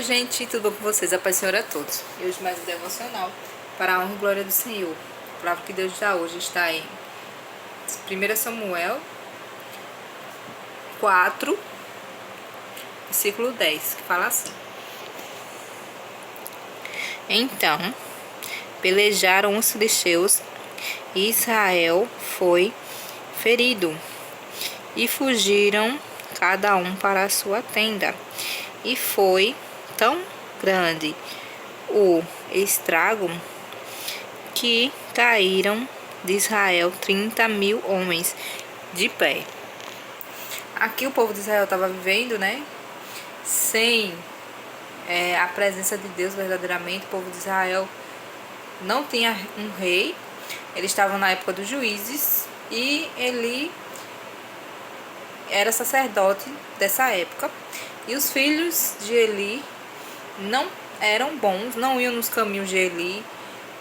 Oi gente, tudo bom com vocês? A paz do Senhor a todos. E hoje mais um devocional para a honra e glória do Senhor. A palavra que Deus dá hoje está em 1 Samuel 4, versículo 10, que fala assim: Então pelejaram os filisteus e Israel foi ferido, e fugiram cada um para a sua tenda. E foi tão grande o estrago que caíram de Israel 30.000 homens de pé. Aqui o povo de Israel estava vivendo, né? Sem a presença de Deus verdadeiramente. O povo de Israel não tinha um rei. Eles estavam na época dos juízes e ele era sacerdote dessa época. E os filhos de Eli não eram bons, não iam nos caminhos de Eli,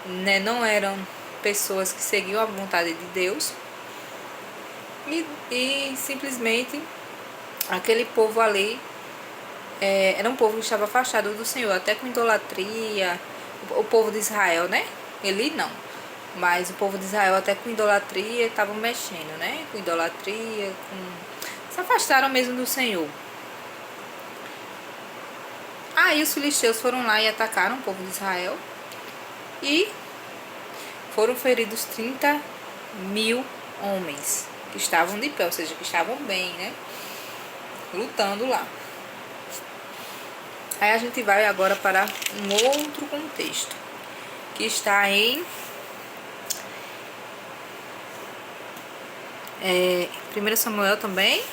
né? Não eram pessoas que seguiam a vontade de Deus. E simplesmente aquele povo ali era um povo que estava afastado do Senhor, até com idolatria. O povo de Israel, né? Eli não. Mas o povo de Israel até com idolatria estavam mexendo, né? Com idolatria, se afastaram mesmo do Senhor. Aí os filisteus foram lá e atacaram o povo de Israel e foram feridos 30.000 homens que estavam de pé, ou seja, que estavam bem, né? Lutando lá. Aí a gente vai agora para um outro contexto, que está em 1 Samuel também,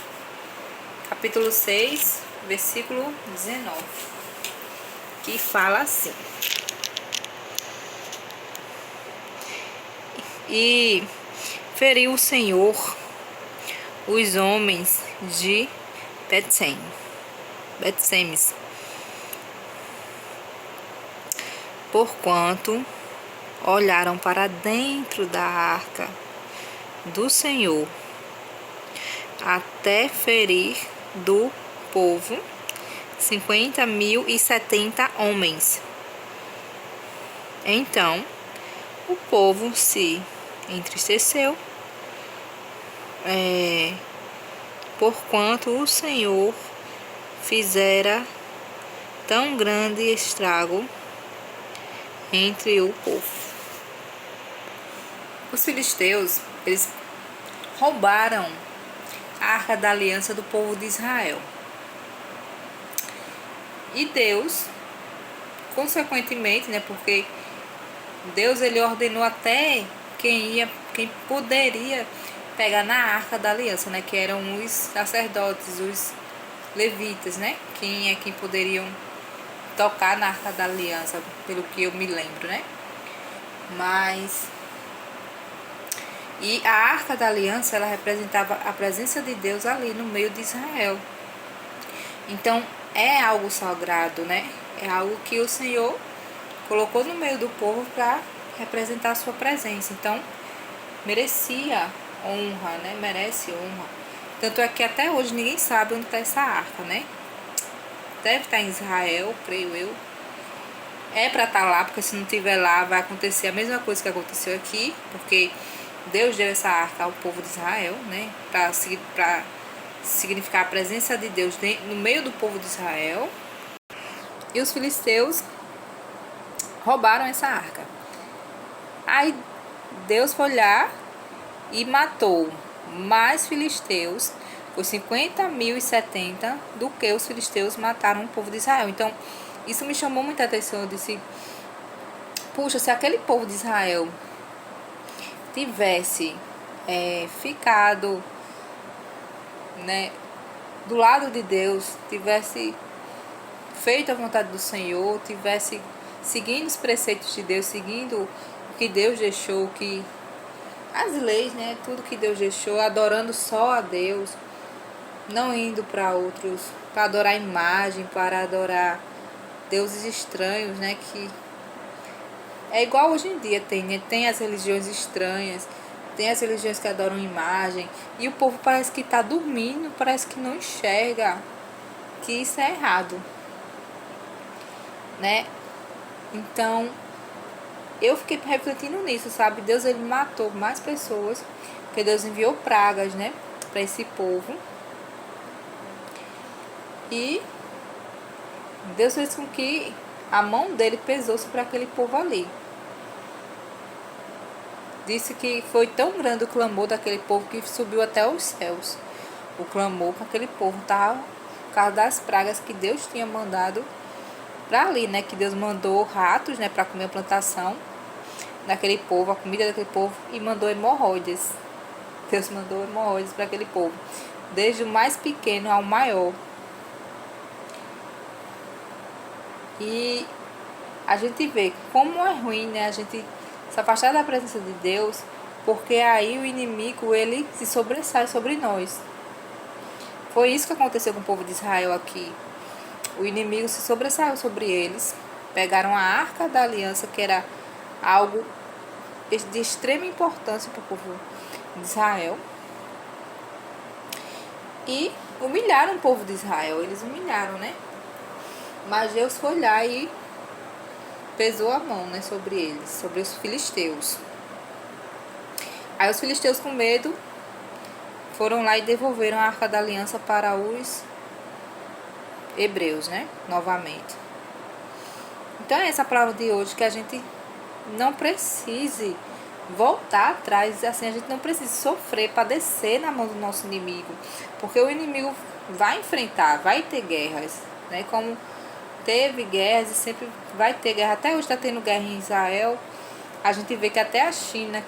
capítulo 6, versículo 19, que fala assim: E feriu o Senhor os homens de Bet-Semes, porquanto olharam para dentro da arca do Senhor, até ferir do povo 50.070 homens. Então o povo se entristeceu, porquanto o Senhor fizera tão grande estrago entre o povo. Os filisteus, eles roubaram a arca da aliança do povo de Israel. E Deus, consequentemente, né, porque Deus ele ordenou até quem poderia pegar na arca da aliança, né, que eram os sacerdotes, os levitas, né, quem poderiam tocar na arca da aliança, pelo que eu me lembro, né? E a arca da aliança, ela representava a presença de Deus ali no meio de Israel. Então é algo sagrado, né? É algo que o Senhor colocou no meio do povo para representar a sua presença. Então merecia honra, né? Merece honra. Tanto é que até hoje ninguém sabe onde está essa arca, né? Deve estar em Israel, creio eu. É para estar lá, porque se não estiver lá vai acontecer a mesma coisa que aconteceu aqui, porque Deus deu essa arca ao povo de Israel, né? Para significar a presença de Deus no meio do povo de Israel. E os filisteus roubaram essa arca. Aí Deus foi lá e matou mais filisteus, os 50.070, do que os filisteus mataram o povo de Israel. Então isso me chamou muita atenção. Eu disse: puxa, se aquele povo de Israel tivesse ficado, né, do lado de Deus, tivesse feito a vontade do Senhor, tivesse seguindo os preceitos de Deus, seguindo o que Deus deixou, as leis, né, tudo que Deus deixou, adorando só a Deus, não indo para outros, para adorar imagem, para adorar deuses estranhos, né, que é igual hoje em dia tem as religiões estranhas, tem as religiões que adoram imagem, e o povo parece que está dormindo, parece que não enxerga que isso é errado. né? Então, eu fiquei refletindo nisso, sabe? Deus, ele matou mais pessoas, porque Deus enviou pragas, né, para esse povo. E Deus fez com que a mão dele pesou sobre aquele povo ali. Disse que foi tão grande o clamor daquele povo que subiu até os céus. O clamor que aquele povo estava por causa das pragas que Deus tinha mandado para ali, né? Que Deus mandou ratos, né, para comer a plantação daquele povo, a comida daquele povo, e mandou hemorroides. Deus mandou hemorroides para aquele povo, desde o mais pequeno ao maior. E a gente vê como é ruim, né, a gente se afastar da presença de Deus, porque aí o inimigo, ele se sobressai sobre nós. Foi isso que aconteceu com o povo de Israel aqui. O inimigo se sobressaiu sobre eles, pegaram a arca da aliança, que era algo de extrema importância para o povo de Israel, e humilharam o povo de Israel. Eles humilharam, né? Mas Deus foi lá e pesou a mão, né, sobre eles, sobre os filisteus. Aí os filisteus, com medo, foram lá e devolveram a arca da aliança para os hebreus, né, novamente. Então é essa palavra de hoje, que a gente não precise voltar atrás, assim, a gente não precisa sofrer, padecer na mão do nosso inimigo, porque o inimigo vai enfrentar, vai ter guerras, né, como teve guerras e sempre vai ter guerra. Até hoje está tendo guerra em Israel. A gente vê que até a China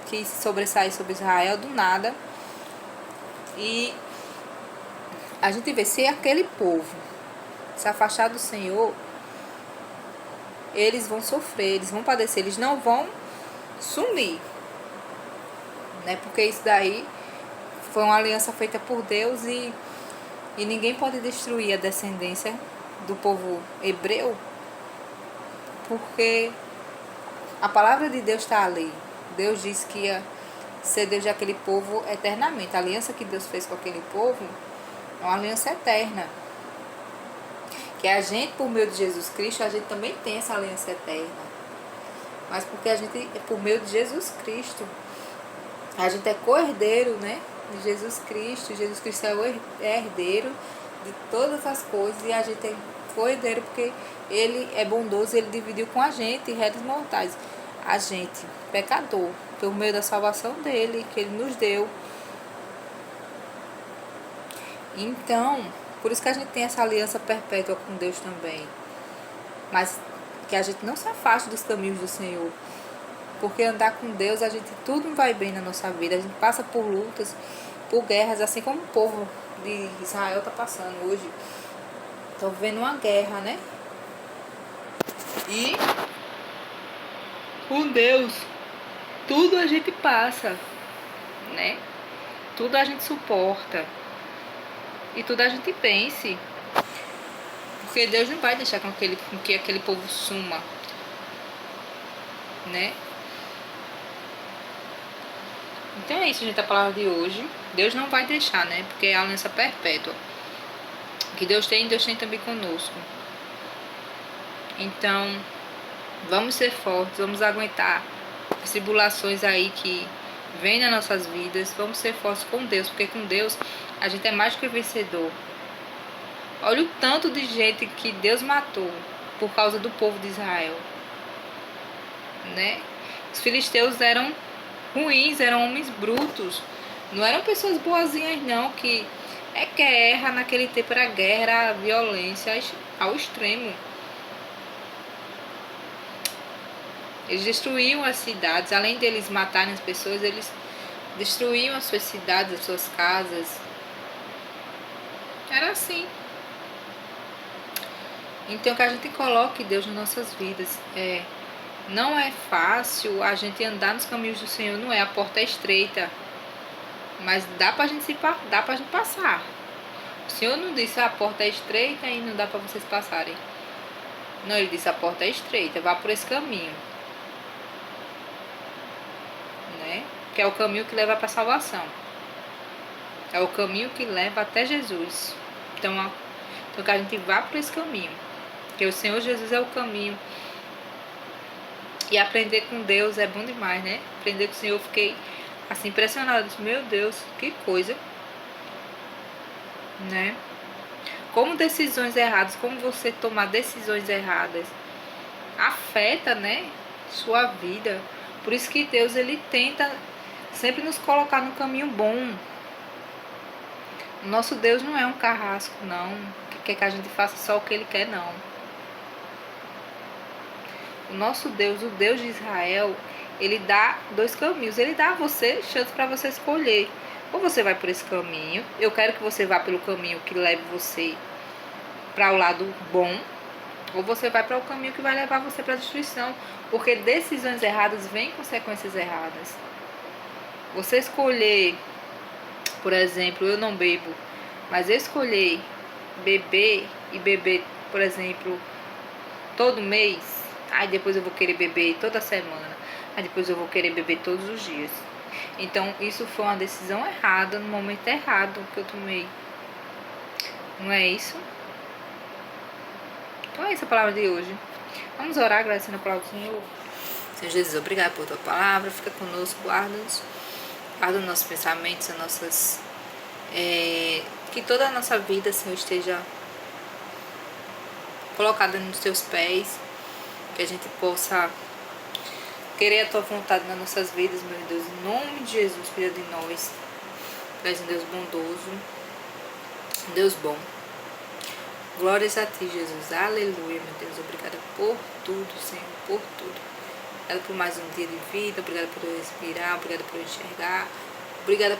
quis sobressair sobre Israel do nada. E a gente vê, se aquele povo se afastar do Senhor, eles vão sofrer, eles vão padecer, eles não vão sumir, né? Porque isso daí foi uma aliança feita por Deus, e ninguém pode destruir a descendência do povo hebreu, porque a palavra de Deus está ali. Deus disse que ia ser Deus daquele povo eternamente. A aliança que Deus fez com aquele povo é uma aliança eterna, que a gente, por meio de Jesus Cristo, a gente também tem essa aliança eterna. Mas porque a gente, por meio de Jesus Cristo, a gente é co-herdeiro, né, de Jesus Cristo. Jesus Cristo é o herdeiro de todas as coisas, e a gente é co-herdeiro porque ele é bondoso, ele dividiu com a gente, réis mortais, a gente, pecador, por meio da salvação dele, que ele nos deu. Então, por isso que a gente tem essa aliança perpétua com Deus também. Mas que a gente não se afaste dos caminhos do Senhor, porque andar com Deus, a gente, tudo vai bem na nossa vida. A gente passa por lutas, por guerras, assim como o povo de Israel está passando hoje. Estão vivendo uma guerra, né? E com Deus, tudo a gente passa, né? Tudo a gente suporta. E tudo a gente vence. Porque Deus não vai deixar com que aquele povo suma, né? Então é isso, gente, a palavra de hoje. Deus não vai deixar, né? Porque é a aliança perpétua. O que Deus tem também conosco. Então, vamos ser fortes, vamos aguentar as tribulações aí que vêm nas nossas vidas. Vamos ser fortes com Deus, porque com Deus a gente é mais do que vencedor. Olha o tanto de gente que Deus matou por causa do povo de Israel, né? Os filisteus eram ruins, eram homens brutos, não eram pessoas boazinhas não, que é guerra, naquele tempo era guerra, era violência ao extremo. Eles destruíam as cidades, além deles matarem as pessoas, eles destruíam as suas cidades, as suas casas. Era assim. Então que a gente coloque Deus nas nossas vidas. Não é fácil a gente andar nos caminhos do Senhor, não é, a porta é estreita, mas dá pra gente passar. O Senhor não disse a porta é estreita e não dá pra vocês passarem. Não, ele disse a porta é estreita, vá por esse caminho, né? Que é o caminho que leva para a salvação. É o caminho que leva até Jesus. Então que a gente vá por esse caminho. Porque o Senhor Jesus é o caminho. E aprender com Deus é bom demais, né? Aprender com o Senhor, eu fiquei assim impressionada. Meu Deus, que coisa, né? Como decisões erradas, como você tomar decisões erradas afeta, né, sua vida. Por isso que Deus, ele tenta sempre nos colocar no caminho bom. O nosso Deus não é um carrasco, não, que quer que a gente faça só o que ele quer, não. O nosso Deus, o Deus de Israel, ele dá dois caminhos. Ele dá a você chance para você escolher. Ou você vai por esse caminho. Eu quero que você vá pelo caminho que leve você para o lado bom. Ou você vai para o caminho que vai levar você para a destruição. Porque decisões erradas vêm consequências erradas. Você escolher, por exemplo, eu não bebo, mas eu escolher beber e beber, por exemplo, todo mês, aí depois eu vou querer beber toda semana, aí depois eu vou querer beber todos os dias. Então isso foi uma decisão errada, no momento errado que eu tomei. Não é isso? Então é essa a palavra de hoje. Vamos orar agradecendo a palavra do Senhor. Senhor Jesus, obrigado por tua palavra. Fica conosco, guarda-nos. Guarda os nossos pensamentos, as nossas... que toda a nossa vida, Senhor, esteja colocada nos teus pés. Que a gente possa querer a tua vontade nas nossas vidas, meu Deus. Em nome de Jesus, cuida de nós. Tu és um Deus bondoso, um Deus bom. Glórias a ti, Jesus. Aleluia, meu Deus. Obrigada por tudo, Senhor, por tudo. Obrigada por mais um dia de vida. Obrigada por eu respirar. Obrigada por eu enxergar. Obrigada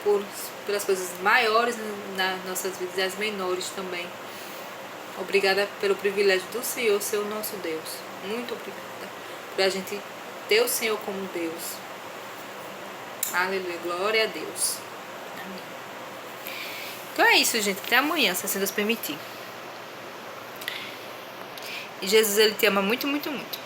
pelas coisas maiores nas nossas vidas e as menores também. Obrigada pelo privilégio do Senhor ser o nosso Deus. Muito obrigada por a gente ter o Senhor como Deus. Aleluia. Glória a Deus. Amém. Então é isso, gente. Até amanhã, se assim Deus permitir. E Jesus, ele te ama muito, muito, muito.